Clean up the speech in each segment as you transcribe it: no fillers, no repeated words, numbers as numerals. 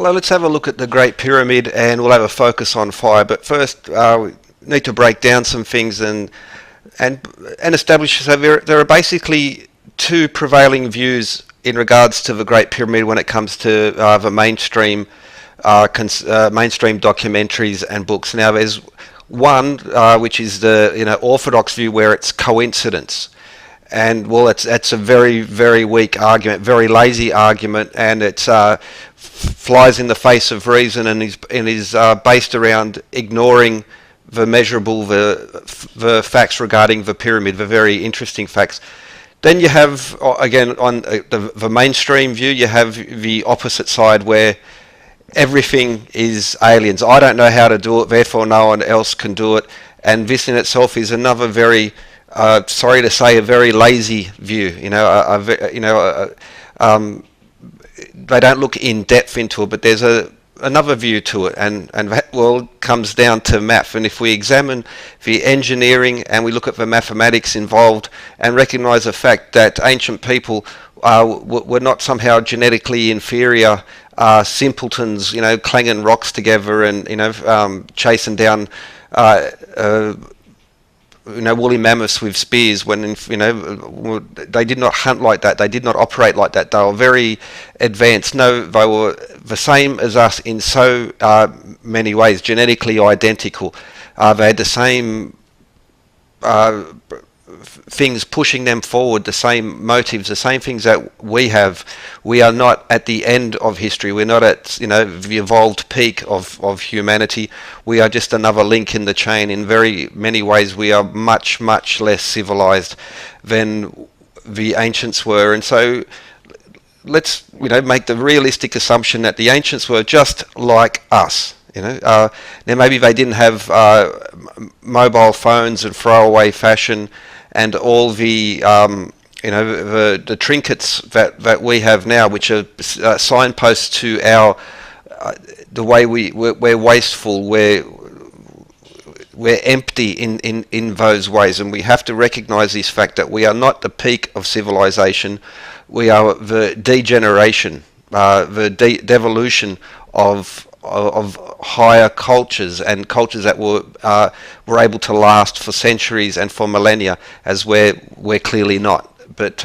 Hello, let's have a look at the Great Pyramid, and we'll have a focus on fire. But first, we need to break down some things and establish. So there are basically two prevailing views in regards to the Great Pyramid when it comes to the mainstream documentaries and books. Now, there's one which is the Orthodox view, where it's coincidence. And well, it's a very, very weak argument, very lazy argument, and it's flies in the face of reason, and is based around ignoring the measurable, the facts regarding the pyramid, the very interesting facts. Then you have, again, on the mainstream view, you have the opposite side, where everything is aliens. I don't know how to do it, therefore no one else can do it. And this in itself is another very, sorry to say, a very lazy view. They don't look in depth into it, but there's another view to it, and that comes down to math. And if we examine the engineering and we look at the mathematics involved and recognize the fact that ancient people were not somehow genetically inferior simpletons, clanging rocks together and chasing down woolly mammoths with spears, when they did not hunt like that, they did not operate like that. They were very advanced. No, they were the same as us in so many ways, genetically identical. They had the same things pushing them forward, the same motives, the same things that we have. We are not at the end of history. We're not at the evolved peak of humanity. We are just another link in the chain. In very many ways, we are much, much less civilized than the ancients were. And so let's make the realistic assumption that the ancients were just like us. Now maybe they didn't have mobile phones and throwaway fashion and all the the trinkets that we have now, which are signposts to our the way we're wasteful, we're empty in those ways. And we have to recognize this fact that we are not the peak of civilization. We are the degeneration, the devolution of higher cultures, and cultures that were able to last for centuries and for millennia, as we're clearly not. But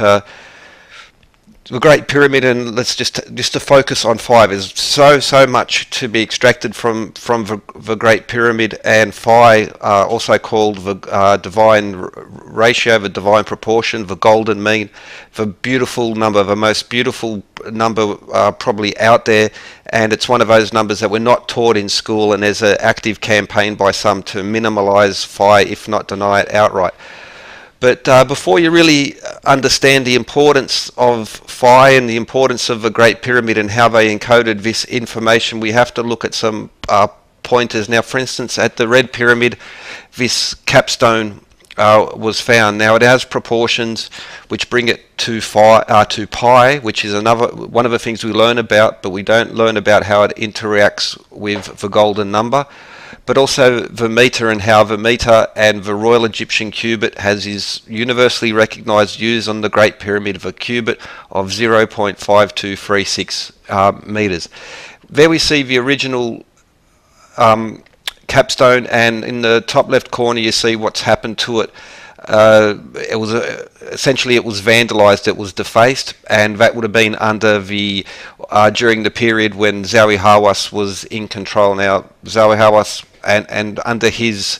the Great Pyramid, and let's just to focus on Phi. There's so much to be extracted from the Great Pyramid, and Phi, also called the divine ratio, the divine proportion, the golden mean, the beautiful number, the most beautiful number probably out there. And it's one of those numbers that we're not taught in school, and there's an active campaign by some to minimalize Phi, if not deny it outright. But before you really understand the importance of Phi and the importance of the Great Pyramid and how they encoded this information, we have to look at some pointers. Now, for instance, at the Red Pyramid, this capstone was found. Now, it has proportions which bring it to pi, which is one of the things we learn about, but we don't learn about how it interacts with the golden number. But also the metre, and how the metre and the Royal Egyptian Cubit has his universally recognised use on the Great Pyramid of a cubit of 0.5236 metres. There we see the original capstone, and in the top left corner you see what's happened to it. It was essentially it was vandalised, it was defaced, and that would have been under the during the period when Zawi Hawass was in control. Now, Zawi Hawass and under his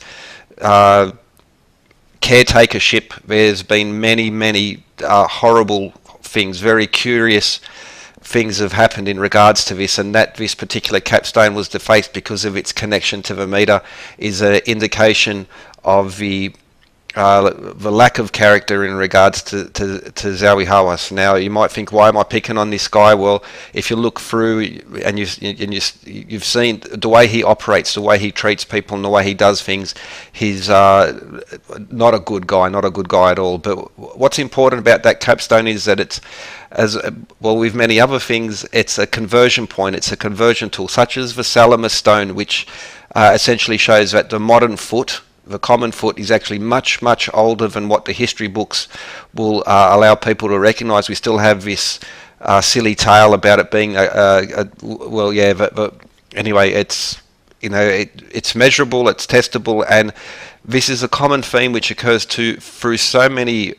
caretakership, there's been many horrible things, very curious things have happened in regards to this, and that this particular capstone was defaced because of its connection to the metre is an indication of the lack of character in regards to Zawi Hawass. Now, you might think, why am I picking on this guy? Well, if you look through and you've seen the way he operates, the way he treats people, and the way he does things, he's not a good guy at all. But what's important about that capstone is that it's, as well with many other things, it's a conversion point, it's a conversion tool, such as the Salamis stone, which essentially shows that the modern foot, the common foot, is actually much older than what the history books will allow people to recognize. We still have this silly tale about it being well, yeah, but anyway, it's it's measurable, it's testable, and this is a common theme which occurs through so many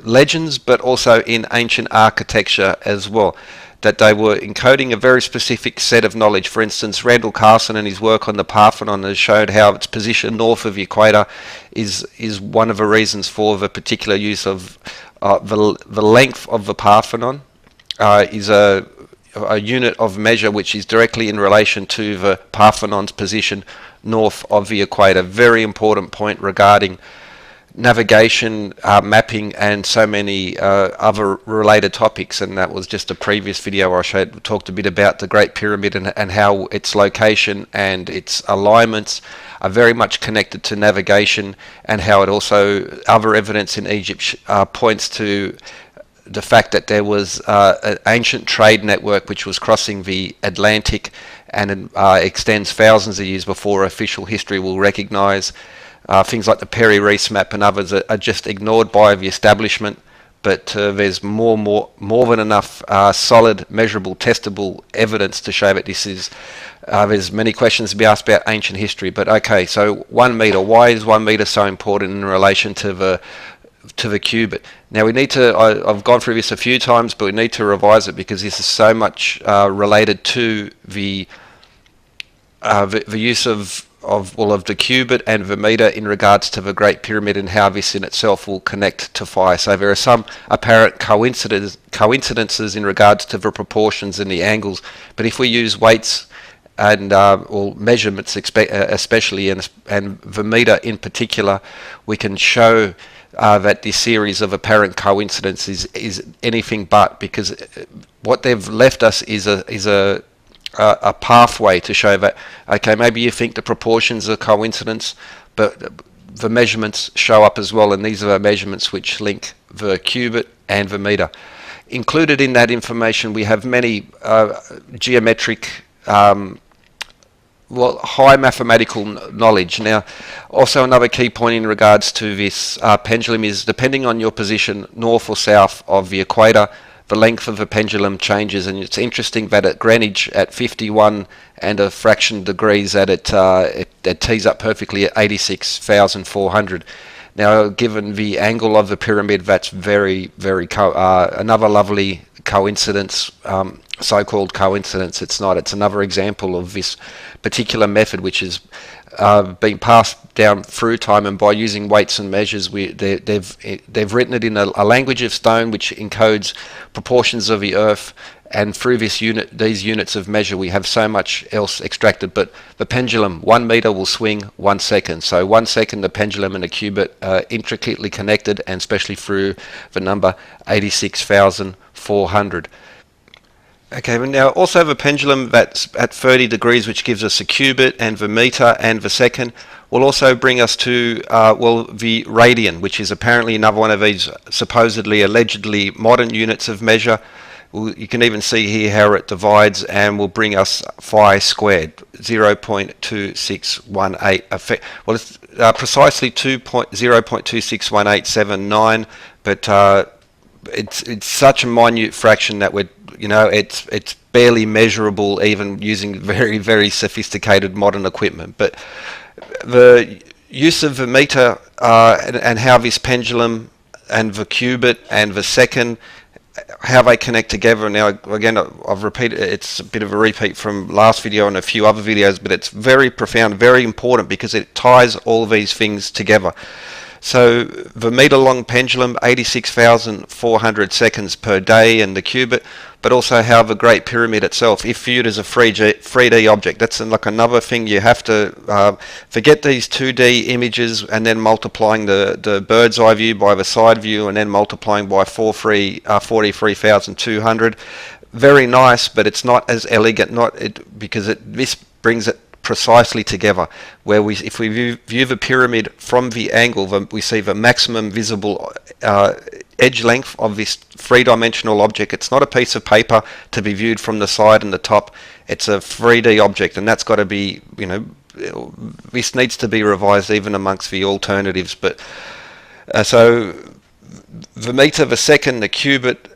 legends, but also in ancient architecture as well, that they were encoding a very specific set of knowledge. For instance, Randall Carlson and his work on the Parthenon has showed how its position north of the equator is one of the reasons for the particular use of the length of the Parthenon is a unit of measure which is directly in relation to the Parthenon's position north of the equator. Very important point regarding navigation, mapping, and so many other related topics. And that was just a previous video where I talked a bit about the Great Pyramid and how its location and its alignments are very much connected to navigation, and how it also, other evidence in Egypt points to the fact that there was an ancient trade network which was crossing the Atlantic and extends thousands of years before official history will recognize. Things like the Perry Reese map and others are just ignored by the establishment, but there's more than enough solid, measurable, testable evidence to show that this is. There's many questions to be asked about ancient history, but okay. So 1 metre. Why is 1 metre so important in relation to the cubit? Now we need to. I've gone through this a few times, but we need to revise it because this is so much related to the use of the cubit and the metre in regards to the Great Pyramid, and how this in itself will connect to fire. So there are some apparent coincidences in regards to the proportions and the angles, but if we use weights and or measurements especially, and the metre in particular, we can show that this series of apparent coincidences is anything but, because what they've left us is a pathway to show that, okay, maybe you think the proportions are coincidence, but the measurements show up as well, and these are the measurements which link the cubit and the metre. Included in that information, we have many geometric, high mathematical knowledge. Now, also another key point in regards to this pendulum is, depending on your position north or south of the equator, the length of the pendulum changes, and it's interesting that at Greenwich at 51 and a fraction degrees that it tees up perfectly at 86,400. Now, given the angle of the pyramid, that's very, very another lovely coincidence, so-called coincidence. It's not. It's another example of this particular method, which is being passed down through time, and by using weights and measures, they've written it in a language of stone which encodes proportions of the earth, and through these units of measure, we have so much else extracted. But the pendulum, 1 metre will swing 1 second. So 1 second, the pendulum and the cubit are intricately connected, and especially through the number 86,400. Okay, but now also the pendulum that's at 30 degrees, which gives us a cubit, and the metre and the second, will also bring us to, the radian, which is apparently another one of these supposedly, allegedly modern units of measure. You can even see here how it divides, and will bring us phi squared, 0.2618. Well, it's precisely 0.261879, but it's such a minute fraction that it's barely measurable even using very, very sophisticated modern equipment. But the use of the metre and how this pendulum and the cubit and the second, how they connect together. Now, again, I've repeated, it's a bit of a repeat from last video and a few other videos, but it's very profound, very important, because it ties all these things together. So the metre-long pendulum, 86,400 seconds per day, and the cubit, but also how the Great Pyramid itself, if viewed as a 3D object, that's like another thing. You have to forget these 2D images and then multiplying the bird's eye view by the side view, and then multiplying by 43,200. Very nice, but it's not as elegant, because this brings it precisely together, where if we view the pyramid from the angle, we see the maximum visible edge length of this three-dimensional object. It's not a piece of paper to be viewed from the side and the top. It's a 3D object, and that's got to be, this needs to be revised even amongst the alternatives. But so the metre, the second, the cubit,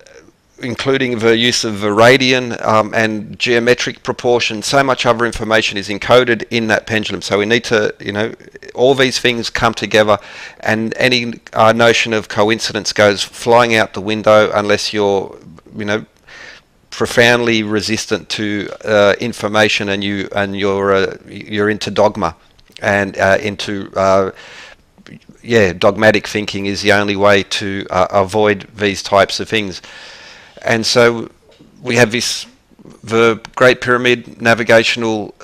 including the use of the radian and geometric proportion. So much other information is encoded in that pendulum. So we need to, all these things come together, and any notion of coincidence goes flying out the window unless you're, profoundly resistant to information, and you're into dogma and into dogmatic thinking is the only way to avoid these types of things. And so we have the Great Pyramid navigational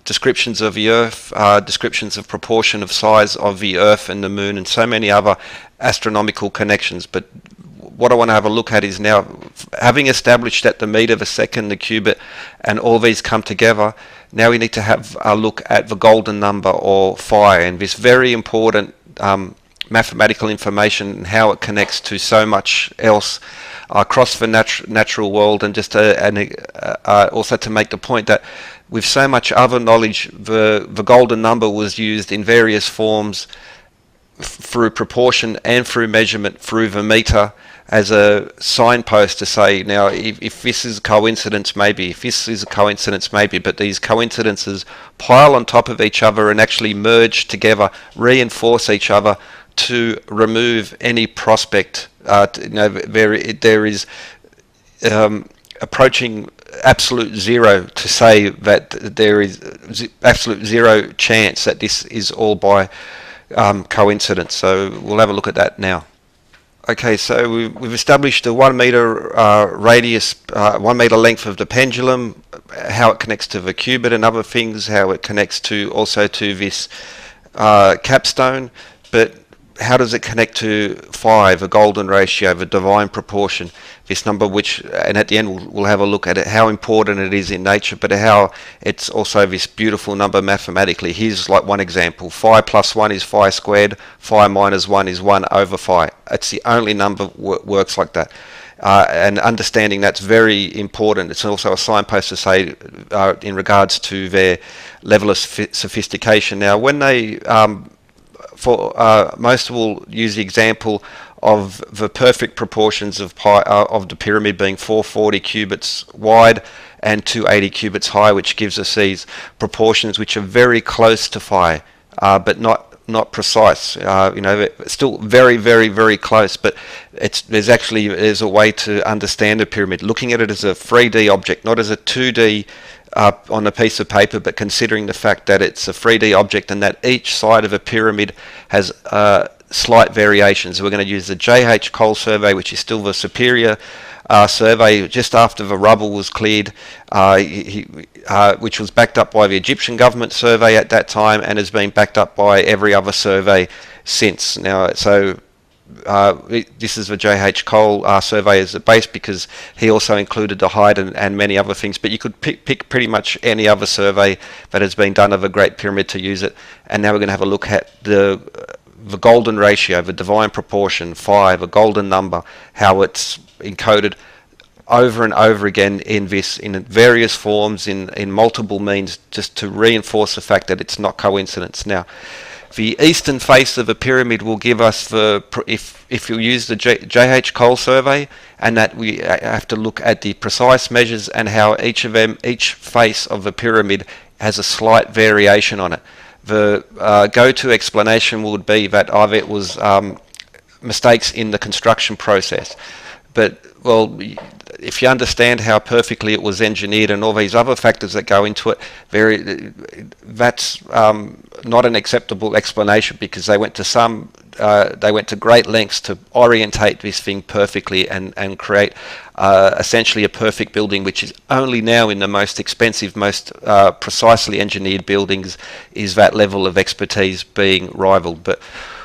descriptions of the Earth, descriptions of proportion of size of the Earth and the Moon, and so many other astronomical connections. But what I want to have a look at is now, having established that the metre, the second, the cubit, and all these come together, now we need to have a look at the golden number, or phi, and this very important mathematical information and how it connects to so much else across the natural world. And just also to make the point that with so much other knowledge, the golden number was used in various forms through proportion and through measurement through the metre, as a signpost to say, now if this is a coincidence, maybe, if this is a coincidence, maybe, but these coincidences pile on top of each other and actually merge together, reinforce each other to remove any prospect. There is approaching absolute zero to say that there is absolute zero chance that this is all by coincidence. So we'll have a look at that now. Okay, so we've established a 1 metre radius, 1 metre length of the pendulum, how it connects to the cubit and other things, how it connects to also to this capstone, but how does it connect to phi, the golden ratio, the divine proportion, this number, which, and at the end we'll have a look at it, how important it is in nature, but how it's also this beautiful number mathematically. Here's like one example: phi plus 1 is phi squared, phi minus 1 is 1 over phi. It's the only number works like that. And understanding that's very important. It's also a signpost to say in regards to their level of sophistication. Now, when they most will use the example of the perfect proportions of the pyramid being 440 cubits wide and 280 cubits high, which gives us these proportions which are very close to phi, but not precise. Still very, very, very close. But there's a way to understand a pyramid, looking at it as a 3D object, not as a 2D on a piece of paper, but considering the fact that it's a 3D object and that each side of a pyramid has slight variations. We're going to use the J.H. Cole survey, which is still the superior survey just after the rubble was cleared, which was backed up by the Egyptian government survey at that time and has been backed up by every other survey since. Now, so this is the J.H. Cole survey as a base, because he also included the height and many other things, but you could pick pretty much any other survey that has been done of a Great Pyramid to use it. And now we're going to have a look at the golden ratio, the divine proportion, phi, the golden number, how it's encoded over and over again in various forms, in multiple means, just to reinforce the fact that it's not coincidence. Now, the eastern face of a pyramid will give us if you use the J.H. Cole survey, and that we have to look at the precise measures and how each face of the pyramid has a slight variation on it. The go-to explanation would be that either it was mistakes in the construction process. But, well, if you understand how perfectly it was engineered and all these other factors that go into it, that's not an acceptable explanation, because they went to great lengths to orientate this thing perfectly and create essentially a perfect building, which is only now in the most expensive, most precisely engineered buildings is that level of expertise being rivaled. But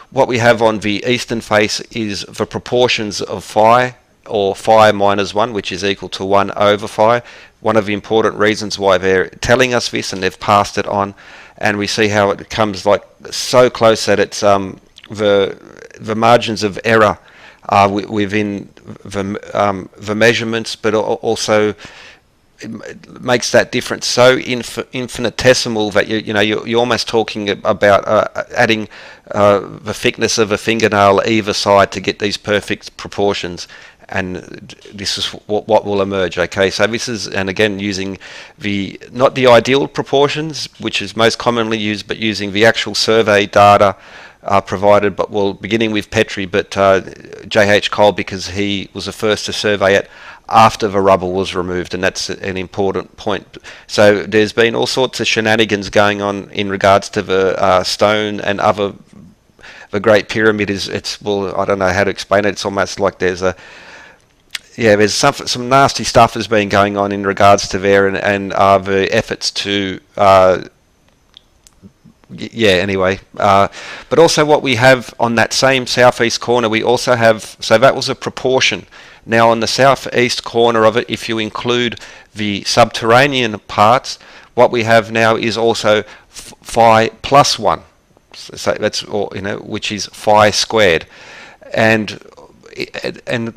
what we have on the eastern face is the proportions of phi, or phi minus 1, which is equal to 1 over phi. One of the important reasons why they're telling us this, and they've passed it on, and we see how it comes like so close that it's the margins of error within the measurements, but also it makes that difference so infinitesimal that you're almost talking about adding the thickness of a fingernail either side to get these perfect proportions. and this is what will emerge. Okay, so this is, and again, using not the ideal proportions, which is most commonly used, but using the actual survey data provided, but beginning with Petrie, but J.H. Cole, because he was the first to survey it after the rubble was removed, and that's an important point. So there's been all sorts of shenanigans going on in regards to the stone and other. The Great Pyramid I don't know how to explain it. It's almost like there's some nasty stuff has been going on in regards to there, and the efforts to anyway. But also what we have on that same southeast corner, we also have, so that was a proportion. Now on the southeast corner of it, if you include the subterranean parts, what we have now is also phi plus 1. So that's, which is phi squared, and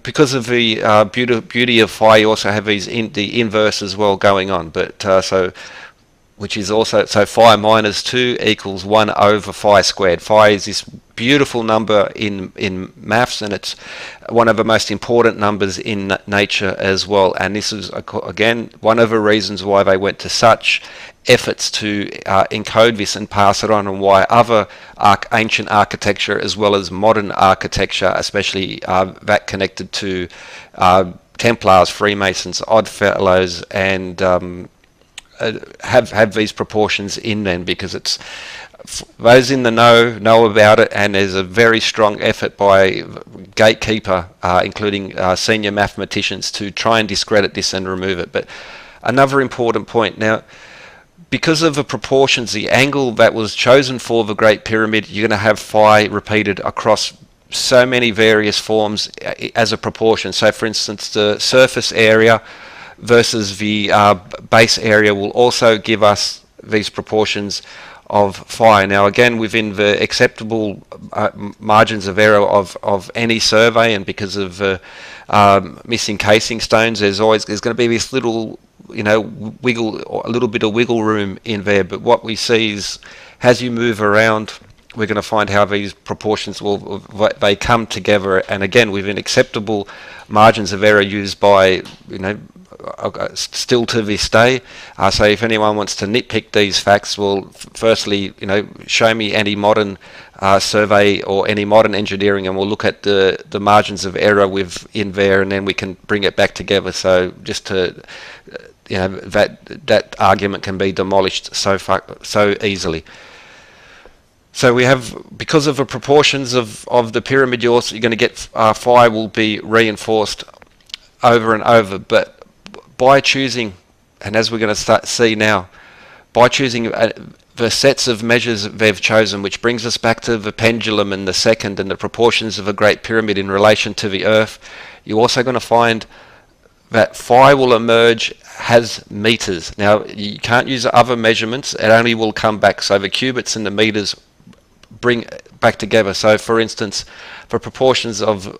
because of the beauty of phi, you also have the inverse as well going on. But which is also, so phi minus 2 equals 1 over phi squared. Phi is this beautiful number in maths, and it's one of the most important numbers in nature as well. And this is, again, one of the reasons why they went to such efforts to encode this and pass it on, and why other ancient architecture as well as modern architecture, especially that connected to Templars, Freemasons, Oddfellows, and have these proportions in them, because it's those in the know about it, and there's a very strong effort by gatekeeper, including senior mathematicians, to try and discredit this and remove it. But another important point now, because of the proportions, the angle that was chosen for the Great Pyramid, you're going to have phi repeated across so many various forms as a proportion. So for instance, the surface area versus the base area will also give us these proportions of phi. Now again, within the acceptable margins of error of any survey, and because of missing casing stones, there's going to be this little a little bit of wiggle room in there. But what we see is, as you move around, we're going to find how these proportions they come together, and again within acceptable margins of error used by still to this day. So if anyone wants to nitpick these facts, well, firstly, show me any modern survey or any modern engineering, and we'll look at the margins of error within there, and then we can bring it back together. So just to that argument can be demolished so easily. So we have, because of the proportions of the pyramid, you're going to get phi will be reinforced over and over. But by choosing, and as we're going to see now, by choosing the sets of measures they've chosen, which brings us back to the pendulum and the second and the proportions of a Great Pyramid in relation to the Earth, you're also going to find that phi will emerge has meters. Now, you can't use other measurements, it only will come back. So the cubits and the meters bring back together. So for instance, for proportions of,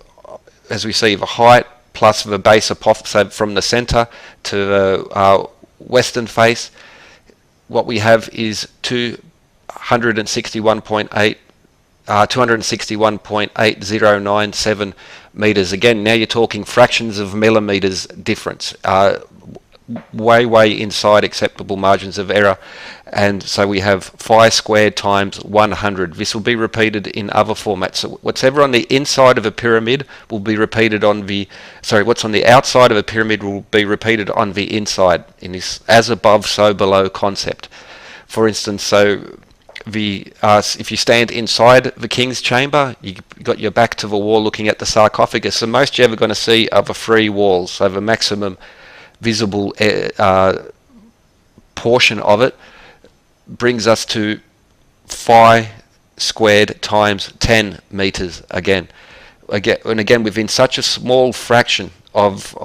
as we see, the height plus the base so from the center to the western face, what we have is 261.8097 meters. Again, now you're talking fractions of millimeters difference, way inside acceptable margins of error. And so we have phi squared times 100. This will be repeated in other formats. So whatever on the inside of a pyramid will be repeated on the, what's on the outside of a pyramid will be repeated on the inside, in this as above so below concept. For instance, so the if you stand inside the king's chamber, you got your back to the wall looking at the sarcophagus. The most you're ever going to see are the three walls, so the maximum visible portion of it brings us to phi squared times 10 meters again, and again within such a small fraction of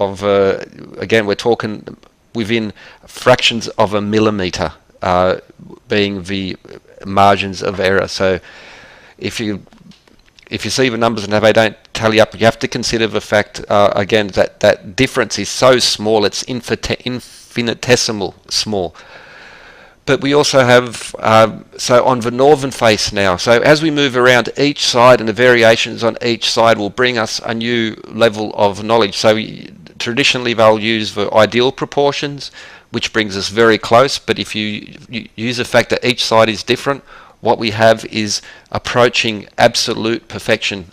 again we're talking within fractions of a millimeter being the margins of error. So if you see the numbers and they don't tally up, you have to consider the fact again that difference is so small, it's infinitesimal small. but we also have, so on the northern face now, so as we move around each side, and the variations on each side will bring us a new level of knowledge. So traditionally they'll use the ideal proportions, which brings us very close, but if you use the fact that each side is different, what we have is approaching absolute perfection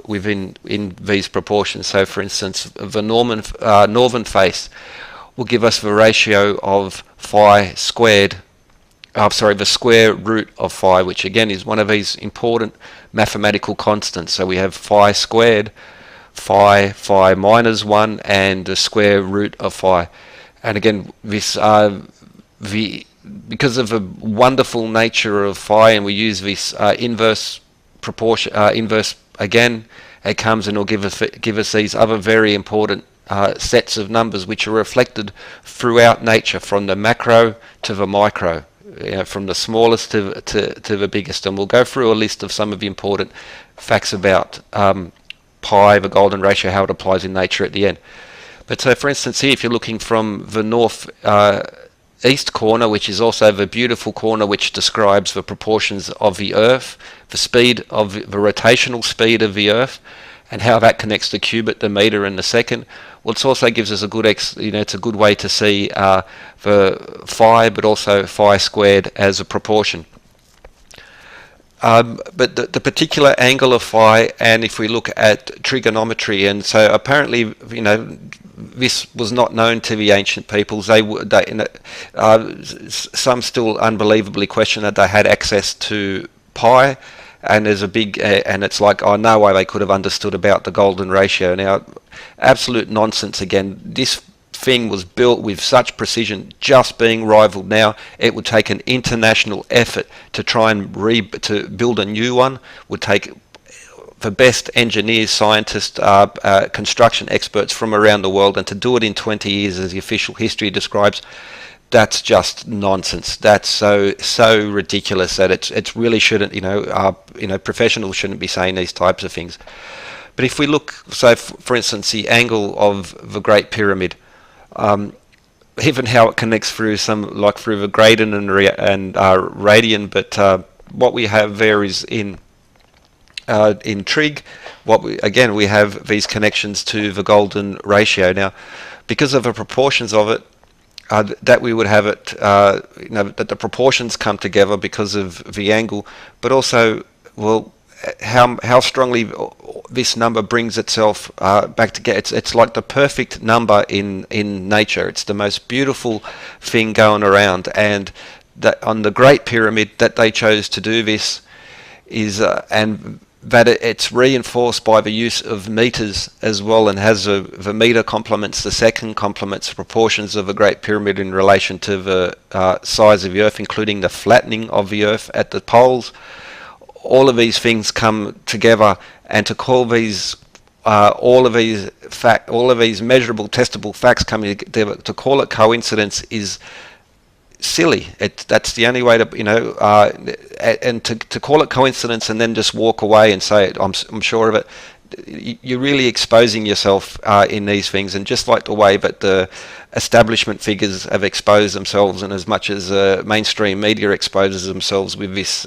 within these proportions. So for instance, the northern face will give us the ratio of phi squared, the square root of phi, which again is one of these important mathematical constants. So we have phi squared, phi minus 1, and the square root of phi. And again, this because of the wonderful nature of phi, and we use this inverse proportion, inverse again, it comes and will give us these other very important sets of numbers which are reflected throughout nature, from the macro to the micro, from the smallest to the biggest. And we'll go through a list of some of the important facts about pi, the golden ratio, how it applies in nature at the end. But so for instance here, if you're looking from the north east corner, which is also the beautiful corner which describes the proportions of the Earth, the speed of the rotational speed of the Earth, and how that connects the cubit, the metre, and the second. Well, it also gives us a good, it's a good way to see the phi, but also phi squared as a proportion. But the particular angle of phi, and if we look at trigonometry, and so apparently, this was not known to the ancient peoples. Some still unbelievably question that they had access to pi, and there's a big, and it's like, oh, no way they could have understood about the golden ratio. Now, absolute nonsense again. This thing was built with such precision, just being rivaled now. It would take an international effort to try and to build a new one. Would take the best engineers, scientists, construction experts from around the world, and to do it in 20 years, as the official history describes, that's just nonsense. That's so ridiculous that it's really shouldn't. Professionals shouldn't be saying these types of things. But if we look, so for instance, the angle of the Great Pyramid, even how it connects through through the gradient and radian, but what we have there is in trig. We have these connections to the golden ratio. Now, because of the proportions of it, that we would have it, that the proportions come together because of the angle, but also, well, how strongly this number brings itself back together. It's like the perfect number in nature. It's the most beautiful thing going around, and that on the Great Pyramid that they chose to do this is, and that it's reinforced by the use of meters as well, and has the meter complements the second, complements the proportions of the Great Pyramid in relation to the size of the Earth, including the flattening of the Earth at the poles. All of these things come together, and to call these all of these measurable, testable facts coming together, to call it coincidence is silly. That's the only way to, and to call it coincidence and then just walk away and say I'm sure of it, you're really exposing yourself in these things. And just like the way that the establishment figures have exposed themselves, and as much as mainstream media exposes themselves with this,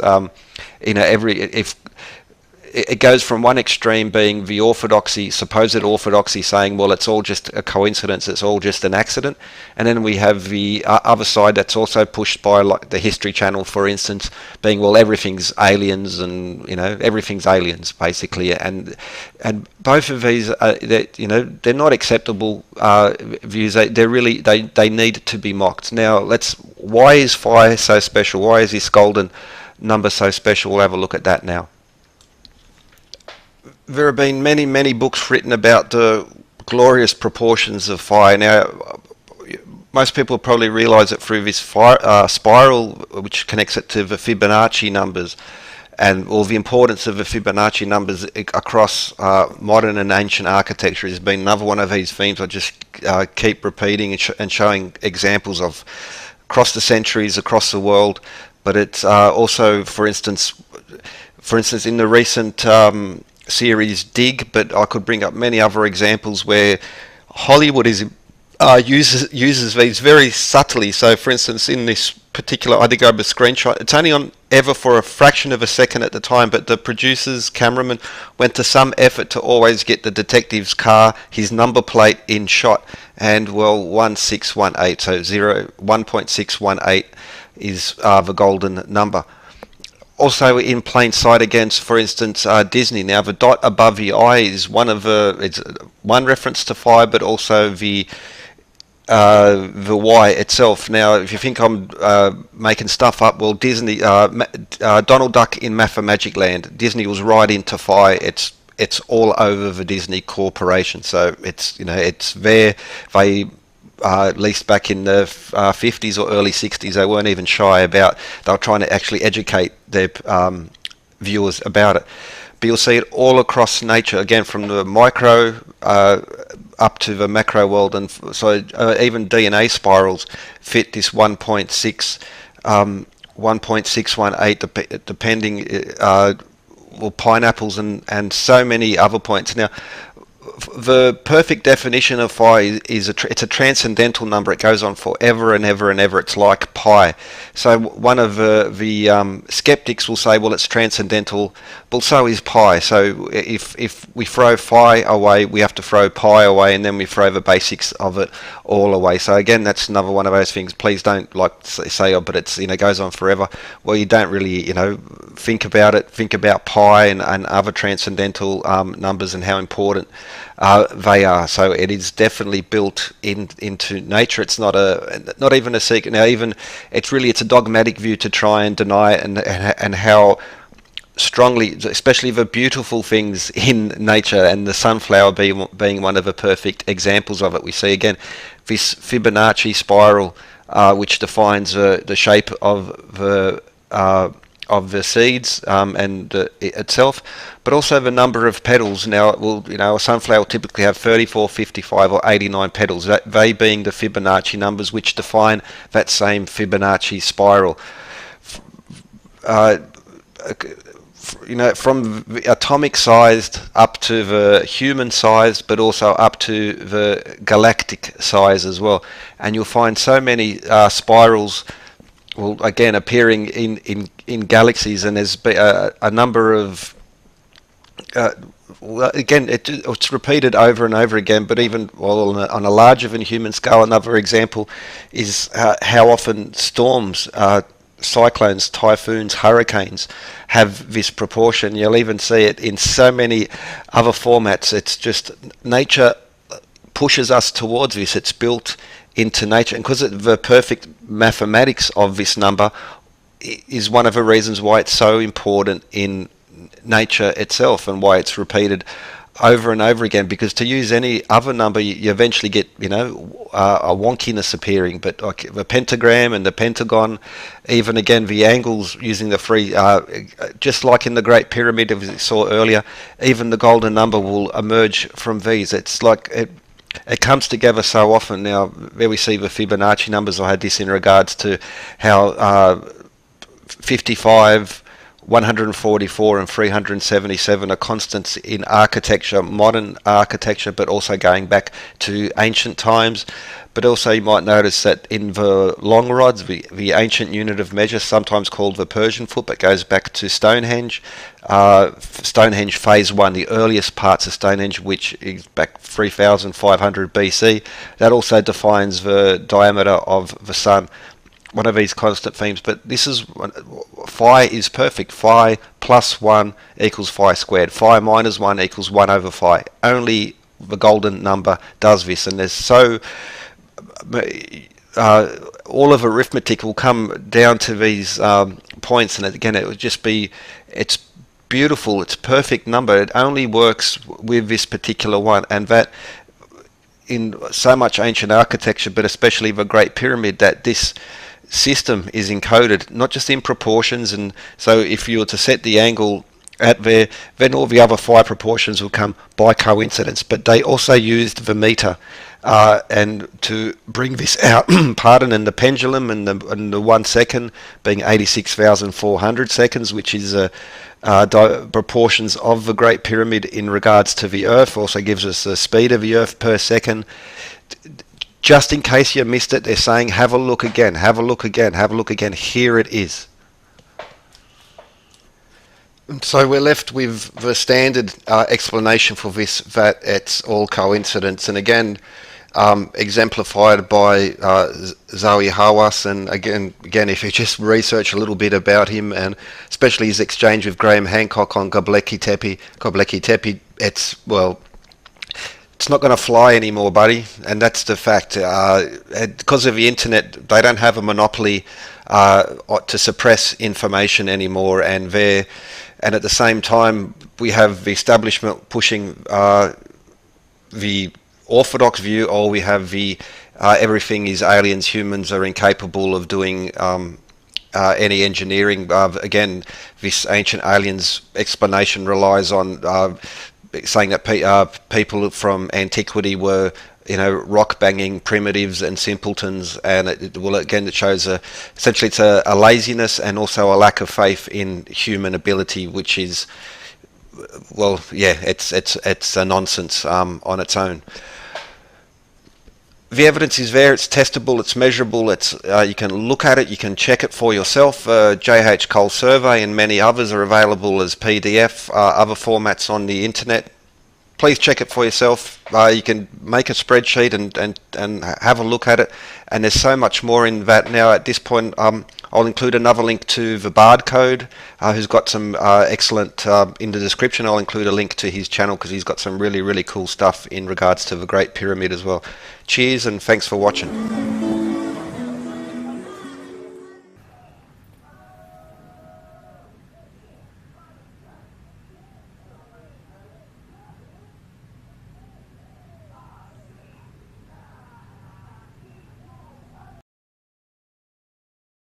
it goes from one extreme, being the supposed orthodoxy, saying, well, it's all just a coincidence, it's all just an accident, and then we have the other side that's also pushed by, like the History Channel, for instance, being, well, everything's aliens, and everything's aliens basically, and both of these, they're not acceptable views. They need to be mocked. Now, why is phi so special? Why is this golden number so special? We'll have a look at that now. There have been many books written about the glorious proportions of phi. Now, most people probably realise it through this spiral, which connects it to the Fibonacci numbers, and all the importance of the Fibonacci numbers across modern and ancient architecture has been another one of these themes I just keep repeating and showing examples of across the centuries, across the world. But it's also, for instance, in the recent series Dig, but I could bring up many other examples where Hollywood is uses these very subtly. So, for instance, in this particular, I think I have a screenshot. It's only on ever for a fraction of a second at the time, but the producers, cameraman, went to some effort to always get the detective's car, his number plate in shot, and well, 1618. So 1.618 is the golden number. Also in plain sight against, for instance, Disney. Now the dot above the eye is it's one reference to fire, but also the Y itself. Now, if you think I'm making stuff up, well, Disney, Donald Duck in Magic Land, Disney was right into fire. It's all over the Disney Corporation. So it's there. They at least back in the 50s or early 60s, they weren't even shy about. They were trying to actually educate their viewers about it. But you'll see it all across nature, again, from the micro up to the macro world, and so even DNA spirals fit this 1.618, depending, well, pineapples and so many other points. Now, the perfect definition of phi is it's a transcendental number. It goes on forever and ever and ever. It's like pi. So one of the skeptics will say, well, it's transcendental. Well, so is pi. So if we throw phi away, we have to throw pi away, and then we throw the basics of it all away. So again, that's another one of those things. Please don't say, oh, but it's goes on forever. Well, you don't really think about it. Think about pi and other transcendental numbers and how important they are. So it is definitely built into nature. It's not even a secret. Now, even it's a dogmatic view to try and deny it, and how strongly, especially the beautiful things in nature, and the sunflower being one of the perfect examples of it. We see again this Fibonacci spiral, which defines the shape of the seeds and itself, but also the number of petals. Now, a sunflower will typically have 34, 55, or 89 petals. They being the Fibonacci numbers, which define that same Fibonacci spiral. From the atomic sized up to the human sized, but also up to the galactic size as well. And you'll find so many spirals, well, again, appearing in galaxies, and there's a number of again, it's repeated over and over again. But even on a larger than human scale, another example is how often storms, cyclones, typhoons, hurricanes have this proportion. You'll even see it in so many other formats. It's just nature pushes us towards this. It's built into nature, and because the perfect mathematics of this number is one of the reasons why it's so important in nature itself, and why it's repeated over and over again. Because to use any other number, you eventually get a wonkiness appearing. But like the pentagram and the pentagon, even again the angles using the three, just like in the Great Pyramid, as we saw earlier, even the golden number will emerge from these. It's like it comes together so often. Now, there we see the Fibonacci numbers. I had this in regards to how 55, 144 and 377 are constants in architecture, modern architecture, but also going back to ancient times. But also you might notice that in the long rods, the ancient unit of measure, sometimes called the Persian foot, but goes back to Stonehenge. Stonehenge phase 1, the earliest parts of Stonehenge, which is back 3500 BC. That also defines the diameter of the sun. One of these constant themes, but this is phi is perfect. Phi plus 1 equals phi squared. Phi minus 1 equals 1 over phi. Only the golden number does this, and there's so all of arithmetic will come down to these points, and again it would just be, it's beautiful, it's perfect number. It only works with this particular one, and that in so much ancient architecture, but especially the Great Pyramid, that this system is encoded not just in proportions. And so if you were to set the angle at there, then all the other phi proportions will come by coincidence. But they also used the metre and to bring this out, pardon, and the pendulum, and the 1 second being 86,400 seconds, which is proportions of the Great Pyramid in regards to the Earth. Also gives us the speed of the Earth per second. Just in case you missed it, they're saying have a look again, have a look again, have a look again. Here it is. So we're left with the standard explanation for this, that it's all coincidence, and again exemplified by Zoe Hawass. And again, if you just research a little bit about him, and especially his exchange with Graham Hancock on Göbekli Tepe, it's, well, it's not going to fly anymore, buddy, and that's the fact. Because of the internet, they don't have a monopoly to suppress information anymore, and at the same time, we have the establishment pushing the orthodox view, or we have the everything is aliens, humans are incapable of doing any engineering. Again, this ancient aliens explanation relies on saying that people from antiquity were, rock banging primitives and simpletons, and it shows essentially it's a laziness and also a lack of faith in human ability, which is, well, yeah, it's a nonsense on its own. The evidence is there, it's testable, it's measurable, you can look at it, you can check it for yourself. J.H. Cole Survey and many others are available as PDF, other formats on the internet. Please check it for yourself. You can make a spreadsheet and have a look at it, and there's so much more in that now. At this point, I'll include another link to the Bardcode, who's got some excellent, in the description I'll include a link to his channel, because he's got some really, really cool stuff in regards to the Great Pyramid as well. Cheers, and thanks for watching.